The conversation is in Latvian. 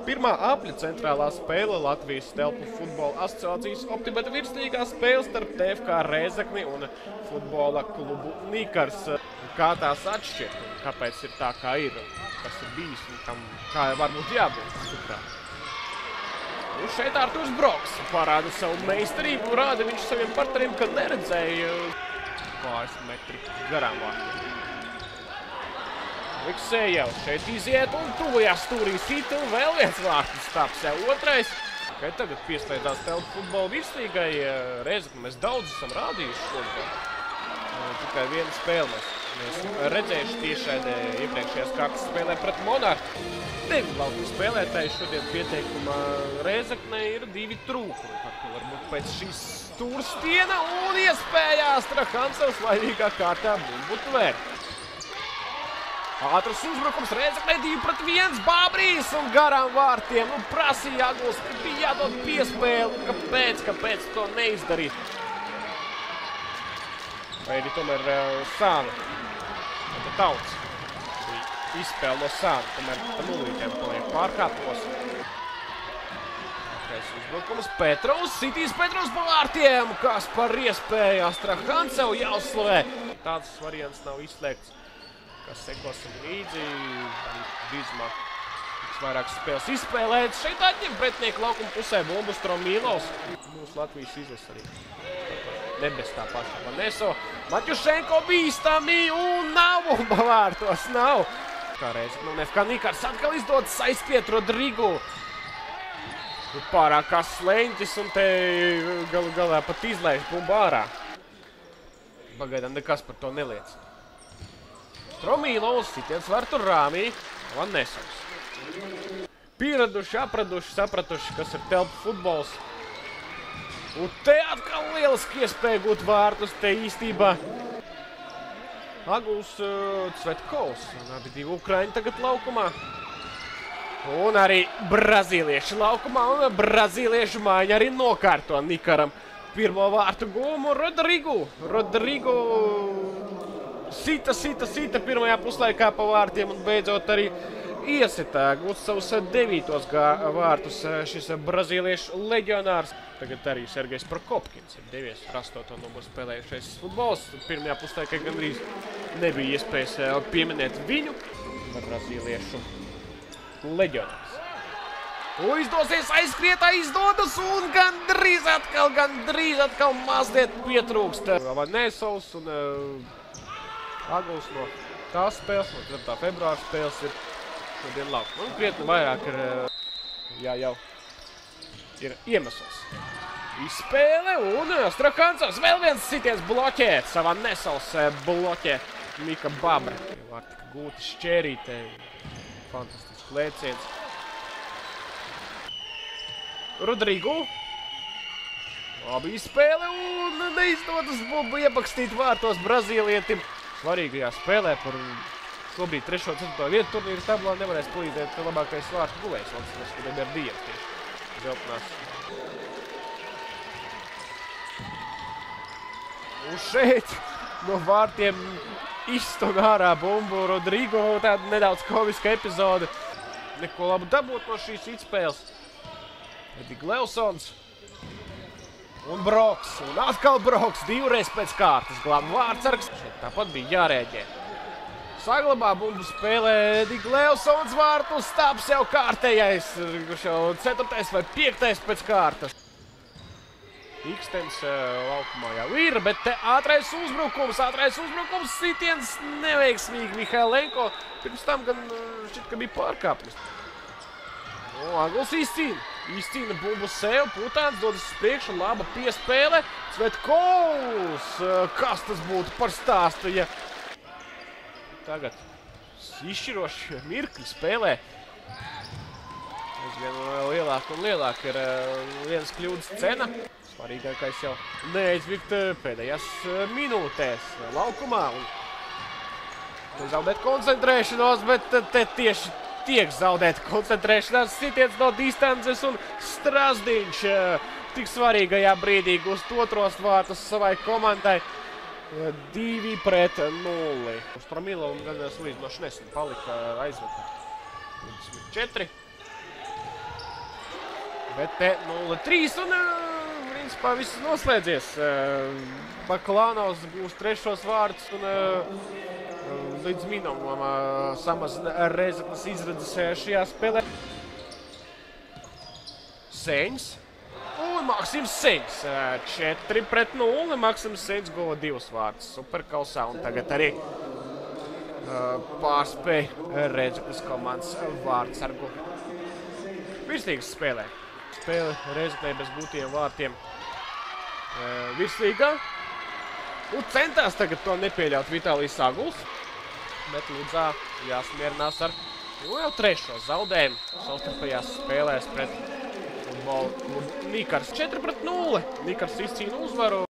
Pirmā apļa centrālā spēle Latvijas telpu futbola asociācijas Optibeta virslīgā spēle starp TFK Rēzekni un futbola klubu Nikars. Kā tās atšķirt un kāpēc ir tā, kā ir, kas ir bijis un kā varbūt jābūt suprāt. Un šeit Arturs Broks parāda savu meistarību un rāda viņš saviem partneriem, ka neredzēja pāris metri garām vārtiem. Liksējau šeit iziet un tuvajās stūrī sit un vēl viens vārtus taps jau otrais. Kai tagad pieslēdzās telpu futbola virslīgai Rēzekni mēs daudz esam rādījuši šodien. Tikai vienu spēli mēs redzējuši tiešraidē iepriekšējās kārtas spēlē pret Monarhu. 9 lauku spēlētāji šodien pieteikumā Rēzeknei ir 2 trūkumi. Varbūt pēc šīs stūrstiena un iespējās Trahancevs laimīgā kārtā bumbu tver. Ātrs uzbrukums Rēzeknei 2-1, Bābrīs un garām vārtiem. Un prasīja Aguls, ka bija jādod piespēli. Kāpēc to neizdarīt? Vai arī tomēr Sāna, tad Tauts bija izspēle no Sāna, tomēr tam nulītēm paliek pārkāpos. Ātrais uzbrukums Petrovs, sitīs Petrovs pa vārtiem, kas par iespējās Trahancevu jāuzslavē. Tāds variants nav izslēgts. Kas sekosim līdzi, drīzumā tiks vairākas spēles izspēlētas. Šeit atņem pretinieku laukuma pusē bumbu Stromīlovs. Mūsu Latvijas izlas arī nebes tā paša Vaneso. Maķušenko bīstami un nav bumba vārtos, nav. Kā reizi, FK Nikars atkal izdodas aizspiet Rodrigu. Pārākās sleņķis un te galu galā pat izlaiž bumbu ārā. Pagaidām nekas par to neliec. Stromīlovs, sitiens var tur Rāmī, Vanesovs. Pieraduši, apraduši, sapratuši, kas ir telpu futbols. Un te atkal lieliski iespēja gūt vārtus, te īstībā Aguls Cvetkovs un abi divi Ukraiņi tagad laukumā. Un arī brazīlieši laukumā un brazīliešu mājiņa arī nokārto Nikaram pirmo vārtu gumu Rodrigu sita pirmajā puslaikā pa vārtiem un beidzot arī iesitā gūt savus 9. vārtus šis brazīliešu leģionārs. Tagad arī Sergejs Prokopkins ir devies ar 8. numuru spēlējušais futbols. Pirmajā puslaikā gandrīz nebija iespējas pieminēt viņu. Brazīliešu leģionārs. Un izdosies aizskriet, izdodas un gandrīz atkal mazliet pietrūkst. Vanesovs un Aguls no tās spēles, no 4. februāra spēles ir šodien laukumā. Un krietni vairāk ir, jau ir iemesls. Izspēle un Trahancevs vēl viens sitiens bloķē. Vanesovs bloķē Mika Babra. Var tika gūti šķērītē. Fantastisks lēciens. Rodrigu. Labi izspēle un neizdodas bumbu iepakstīt vārtos brazīlietim. Svarīgajā spēlē par šobrīd 3. un 4. vietu turnīra tablā nevarēs palīdzēt labākais vārtu guvējs. Latvijas kādiem ir Dievs tieši zelpnās. Un šeit no vārtiem izstun ārā bumbu Rodrigo. Tāda nedaudz komiska epizode. Neko labu dabūt no šīs izspēles. Edi Glevsons. Un Broks, un atkal Broks, 2 reizes pēc kārtas glāba vārtsargs. Šeit tāpat bija jārēģē. Saglabā bumbu spēlē Edi Glevsons vārtus, taps jau kārtējais, jau 4. vai 5. pēc kārtas. Ikstens laukumā jau ir, bet te ātrais uzbrukums, sitiens neveiksmīgi Mihailenko. Pirms tam gan šķiet, ka bija pārkāpums. Aguls izcīna bumbu sev, Putāns dodas uz priekšu, laba piespēle. Cvetkovs, kas tas būtu par stāstu, ja tagad izšķiroši mirkļi spēlē. Aizvien lielāk un lielāk ir vienas kļūdas cena. Svarīgākais jau neaizvikt pēdējās minūtēs laukumā. Un zaudēt koncentrēšanos, bet te tieši tiek zaudēta koncentrēšanās, sitiens no distances un Strasdiņš tik svarīgajā brīdī gūst 2. vārtus savai komandai. 2-0. Stromīlovam gan salīdzinoši nesen palika aizvadā. 24. Bet te 0-3 un, principā, viss noslēdzies. Baklānovs būs 3. vārds un līdz minimumam samazina Rēzeknes izredzes šajā spēlē. Seņs un Maksims Seņs. 4-0. Maksims Seņs guva 2 vārdus Superkausā un tagad arī pārspēja Rēzeknes komandas vārdsargu. Virslīgas spēlē. Spēle Rēzeknē bez gūtiem vārtiem virslīgā. Un centās tagad to nepieļaut Vitālijs Saguls. Bet Ludzā jāsmierinās ar jau 3. zaudējumu savstarpējās spēlēs pret Nikars. 4-0. Nikars izcīna uzvaru.